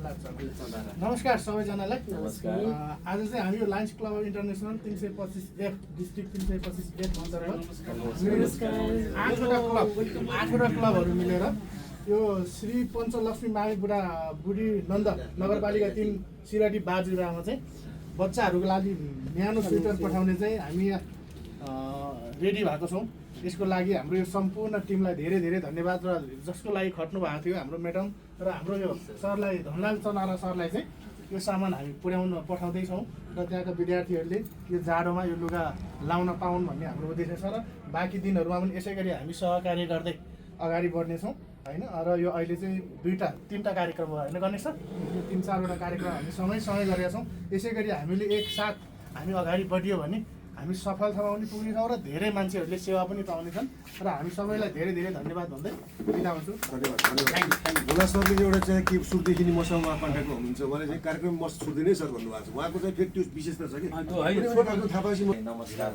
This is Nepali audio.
नमस्कार सबैजनालाई। आज चाहिँ हामी यो Lions club international 325F district 325F अन्तर्गत 8वटा क्लबहरू मिलेर यो श्री पञ्चलक्ष्मी माई बुढी नन्द नगरपालिका 3 सिराडी बाजुरामा चाहिँ बच्चाहरूको लागि न्यानो स्वेटर पठाउने चाहिँ हामी रेडी भएको छौँ। यसको लागि हाम्रो यो सम्पूर्ण टिमलाई धेरै धेरै धन्यवाद र जसको लागि खट्नु भएको थियो हाम्रो म्याडम र हाम्रो यो सरलाई धनलाल चनारा सरलाई चाहिँ यो सामान हामी पठाउँदैछौँ र त्यहाँका विद्यार्थीहरूले यो जाडोमा यो लुगा लाउन पाउन् भन्ने हाम्रो उद्देश्य छ र बाँकी दिनहरूमा पनि यसै गरी हामी सहकार्य गर्दै अगाडि बढ्नेछौँ होइन। र यो अहिले चाहिँ 3टा कार्यक्रम होइन गणेश सर, यो 3-4वटा कार्यक्रम हामी सँगै गरेका छौँ। यसै गरी हामीले एकसाथ हामी अगाडि बढियो भने हामी सफलतामा पनि पुग्नेछौँ र धेरै मान्छेहरूले सेवा पनि पाउनेछन् र हामी सबैलाई धेरै धेरै धन्यवाद भन्दै बिदा हुन्छु। धन्यवाद। भोला सरले एउटा चाहिँ के सुरुदेखि नै मसँग कन्ट्याक्टमा हुनुहुन्छ भने चाहिँ कार्यक्रम म छुट्दिनै सर भन्नुभएको छ। उहाँको चाहिँ फेरि त्यो विशेषता छ कि थाहा पाएपछि नमस्कार।